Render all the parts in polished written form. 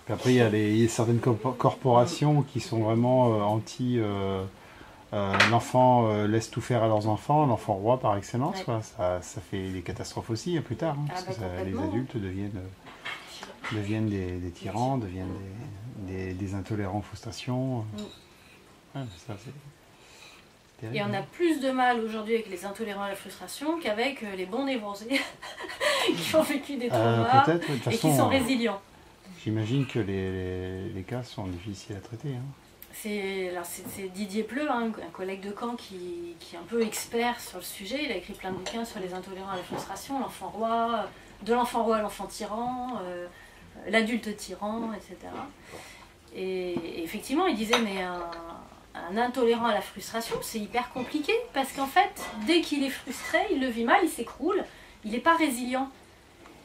Puis après, il y a certaines corporations qui sont vraiment anti... l'enfant laisse tout faire à leurs enfants, l'enfant roi par excellence, Ouais. quoi. Ça fait des catastrophes aussi plus tard, hein, Ah parce bah que les complètement. adultes deviennent des tyrans, deviennent des intolérants aux frustrations. Mm. Ouais, ça, c'est Et terrible. on a plus de mal aujourd'hui avec les intolérants à la frustration qu'avec les bons névrosés qui ont vécu des traumas Peut-être, de toute et qui sont façon, résilients. j'imagine que les cas sont difficiles à traiter. Hein. C'est Didier Pleu, hein, un collègue de Caen qui est un peu expert sur le sujet. Il a écrit plein de bouquins sur les intolérants à la frustration, l'enfant roi, de l'enfant roi à l'enfant tyran, l'adulte tyran, etc. Et effectivement, il disait, mais un intolérant à la frustration, c'est hyper compliqué, parce qu'en fait, dès qu'il est frustré, il le vit mal, il s'écroule, il n'est pas résilient.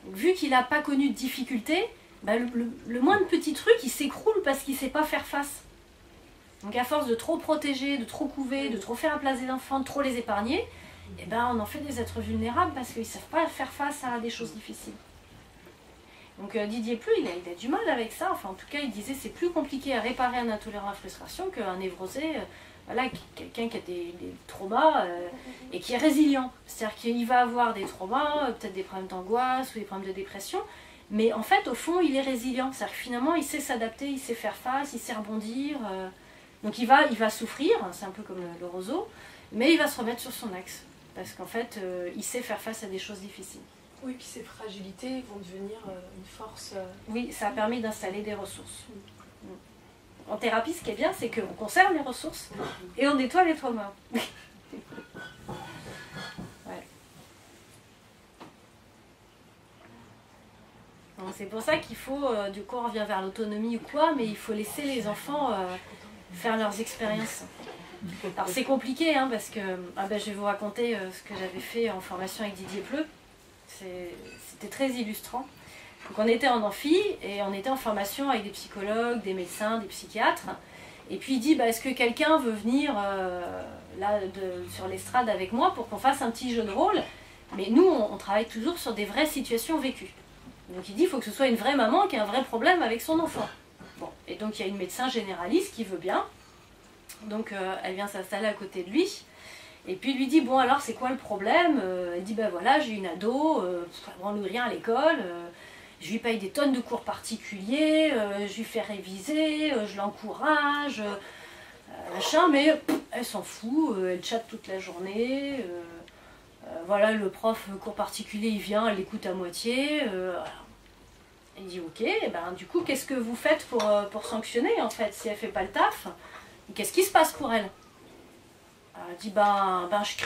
Donc, vu qu'il n'a pas connu de difficultés, bah, le moindre petit truc, il s'écroule parce qu'il ne sait pas faire face. Donc à force de trop protéger, de trop couver, de trop faire à place des enfants, de trop les épargner, eh ben, on en fait des êtres vulnérables parce qu'ils ne savent pas faire face à des choses difficiles. Donc Didier Pleu, il a du mal avec ça. Enfin, en tout cas, il disait c'est plus compliqué à réparer un intolérant à la frustration qu'un névrosé, voilà, quelqu'un qui a des traumas et qui est résilient. C'est-à-dire qu'il va avoir des traumas, peut-être des problèmes d'angoisse ou des problèmes de dépression, mais en fait, au fond, il est résilient. C'est-à-dire que finalement, il sait s'adapter, il sait faire face, il sait rebondir. Donc il va souffrir, c'est un peu comme le roseau, mais il va se remettre sur son axe. Parce qu'en fait, il sait faire face à des choses difficiles. Oui, puis ces fragilités vont devenir une force. Oui, ça a permis d'installer des ressources. En thérapie, ce qui est bien, c'est qu'on conserve les ressources et on nettoie les traumas. Ouais. Donc, c'est pour ça qu'il faut, du coup on revient vers l'autonomie ou quoi, mais il faut laisser les enfants faire leurs expériences. Alors c'est compliqué, hein, parce que je vais vous raconter ce que j'avais fait en formation avec Didier Pleu. C'était très illustrant. Donc on était en amphi et on était en formation avec des psychologues, des médecins, des psychiatres. Et puis il dit, est-ce que quelqu'un veut venir sur l'estrade avec moi pour qu'on fasse un petit jeu de rôle? Mais nous, on travaille toujours sur des vraies situations vécues. Donc il dit, il faut que ce soit une vraie maman qui a un vrai problème avec son enfant. Bon, et donc il y a une médecin généraliste qui veut bien. Donc elle vient s'installer à côté de lui. Et puis il lui dit, bon alors c'est quoi le problème? Elle dit, voilà, j'ai une ado, elle ne nourrit rien à l'école, je lui paye des tonnes de cours particuliers, je lui fais réviser, je l'encourage, machin, mais elle s'en fout, elle chatte toute la journée, voilà, le prof cours particulier il vient, elle l'écoute à moitié. Il dit, ok, du coup qu'est-ce que vous faites pour sanctionner en fait, si elle fait pas le taf? Qu'est-ce qui se passe pour elle? Elle dit, je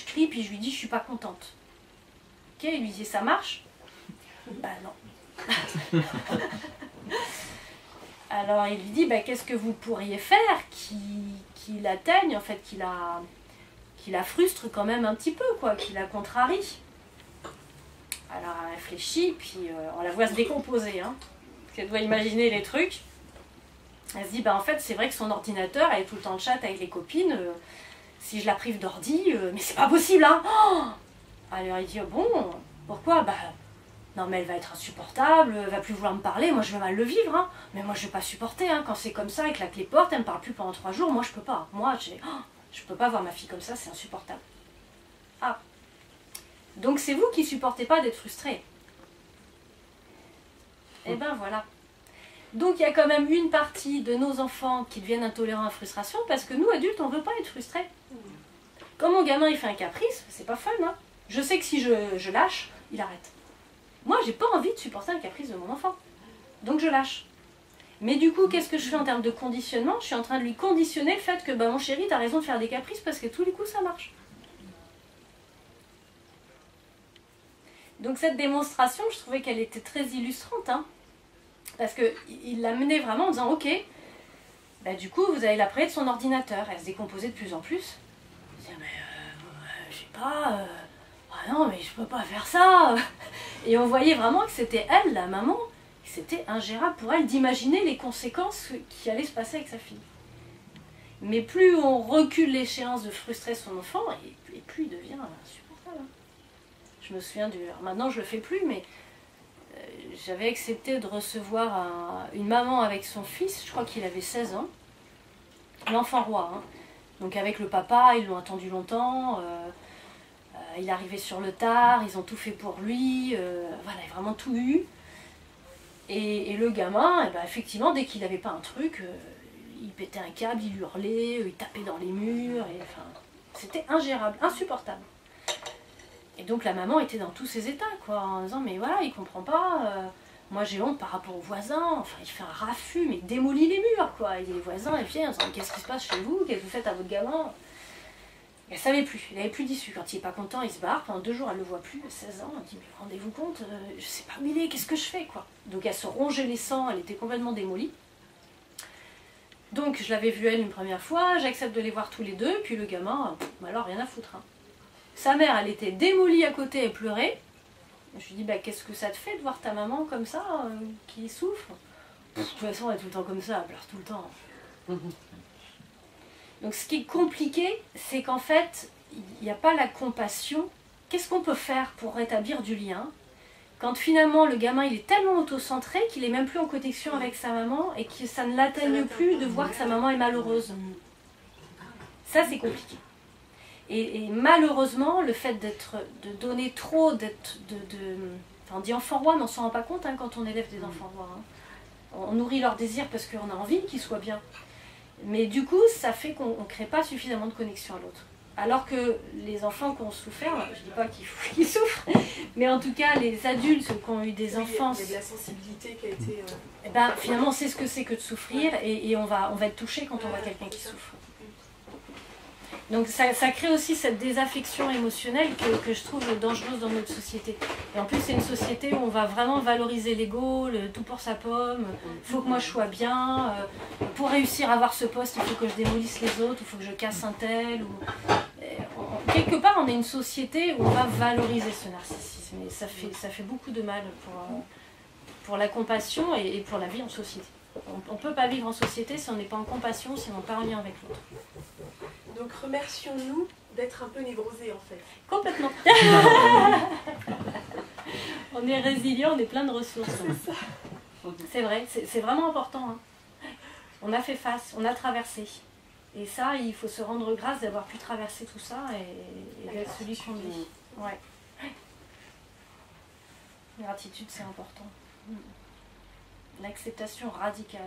crie, puis je lui dis, je suis pas contente. Ok, il lui dit, ça marche? Non. Alors il lui dit, qu'est-ce que vous pourriez faire qui l'atteigne, en fait, qui la frustre quand même un petit peu, quoi, qui la contrarie? Alors elle réfléchit, puis on la voit se décomposer, hein, parce qu'elle doit imaginer les trucs. Elle se dit, en fait, c'est vrai que son ordinateur, elle est tout le temps en chat avec les copines, si je la prive d'ordi, mais c'est pas possible, hein. Oh, alors il dit, bon, pourquoi? Non mais elle va être insupportable, elle va plus vouloir me parler, moi je vais mal le vivre, hein. Mais moi je vais pas supporter, hein. Quand c'est comme ça, avec la clé porte, elle me parle plus pendant 3 jours, moi je peux pas. Moi, je peux pas voir ma fille comme ça, c'est insupportable. Ah. Donc c'est vous qui supportez pas d'être frustré. Eh ben voilà. Donc il y a quand même une partie de nos enfants qui deviennent intolérants à la frustration parce que nous, adultes, on veut pas être frustrés. Quand mon gamin il fait un caprice, c'est pas fun, hein. Je sais que si je lâche, il arrête. Moi, j'ai pas envie de supporter un caprice de mon enfant. Donc je lâche. Mais du coup, qu'est-ce que je fais en termes de conditionnement? Je suis en train de lui conditionner le fait que mon chéri, t'as raison de faire des caprices parce que tous les coups ça marche. Donc cette démonstration, je trouvais qu'elle était très illustrante, hein. Parce qu'il l'a menée vraiment en disant, ok, du coup, vous allez la priver de son ordinateur. Elle se décomposait de plus en plus. Je disais, je sais pas, non, mais je peux pas faire ça. Et on voyait vraiment que c'était elle, la maman, que c'était ingérable pour elle d'imaginer les conséquences qui allaient se passer avec sa fille. Mais plus on recule l'échéance de frustrer son enfant, et plus il devient insupportable. Je me souviens alors maintenant je le fais plus, mais j'avais accepté de recevoir une maman avec son fils, je crois qu'il avait 16 ans, l'enfant roi. Hein. Donc avec le papa, ils l'ont attendu longtemps, il est arrivé sur le tard, ils ont tout fait pour lui, voilà, il a vraiment tout eu. Et le gamin, effectivement, dès qu'il n'avait pas un truc, il pétait un câble, il hurlait, il tapait dans les murs, et, enfin, c'était ingérable, insupportable. Et donc la maman était dans tous ses états, quoi, en disant mais voilà, il comprend pas, moi j'ai honte par rapport aux voisins, enfin il fait un raffut, mais il démolit les murs, quoi. Et les voisins, ils viennent en disant qu'est-ce qui se passe chez vous, qu'est-ce que vous faites à votre gamin? Elle savait plus, il n'avait plus d'issue. Quand il n'est pas content, il se barre, pendant 2 jours elle ne le voit plus, 16 ans, elle dit mais rendez-vous compte, je sais pas où il est, qu'est-ce que je fais, quoi. Donc elle se rongeait les sangs, elle était complètement démolie. Donc je l'avais vue elle une première fois, j'accepte de les voir tous les deux, puis le gamin, alors rien à foutre. Hein. Sa mère, elle était démolie à côté, elle pleurait. Je lui dis, qu'est-ce que ça te fait de voir ta maman comme ça, qui souffre? De toute façon, elle est tout le temps comme ça, elle pleure tout le temps. Donc ce qui est compliqué, c'est qu'en fait, il n'y a pas la compassion. Qu'est-ce qu'on peut faire pour rétablir du lien quand finalement le gamin il est tellement autocentré qu'il n'est même plus en connexion avec sa maman et que ça ne l'atteigne plus de voir que sa maman est malheureuse. Ça, c'est compliqué. Et malheureusement, le fait de donner trop, enfin, on dit enfant roi, mais on ne s'en rend pas compte hein, quand on élève des enfants rois. Hein. On nourrit leur désir parce qu'on a envie qu'ils soient bien. Mais du coup, ça fait qu'on ne crée pas suffisamment de connexion à l'autre. Alors que les enfants qui ont souffert, je ne dis pas qu'ils souffrent, mais en tout cas, les adultes qui ont eu des enfants... Il y a de la sensibilité qui a été... finalement, on sait ce que c'est que de souffrir et on va être touché quand on voit quelqu'un qui souffre. Donc ça crée aussi cette désaffection émotionnelle que je trouve dangereuse dans notre société. Et en plus, c'est une société où on va vraiment valoriser l'ego, le tout pour sa pomme. Il faut que moi je sois bien. Pour réussir à avoir ce poste, il faut que je démolisse les autres, il faut que je casse un tel. Quelque part, on est une société où on va valoriser ce narcissisme. Et ça fait beaucoup de mal pour la compassion et pour la vie en société. On ne peut pas vivre en société si on n'est pas en compassion, si on n'est pas en lien avec l'autre. Donc remercions-nous d'être un peu névrosés en fait. Complètement. On est résilient, on est plein de ressources. C'est vrai, c'est vraiment important. Hein. On a fait face, on a traversé. Et ça, il faut se rendre grâce d'avoir pu traverser tout ça et d'être celui qu'on est. Ouais. La gratitude, c'est important. L'acceptation radicale.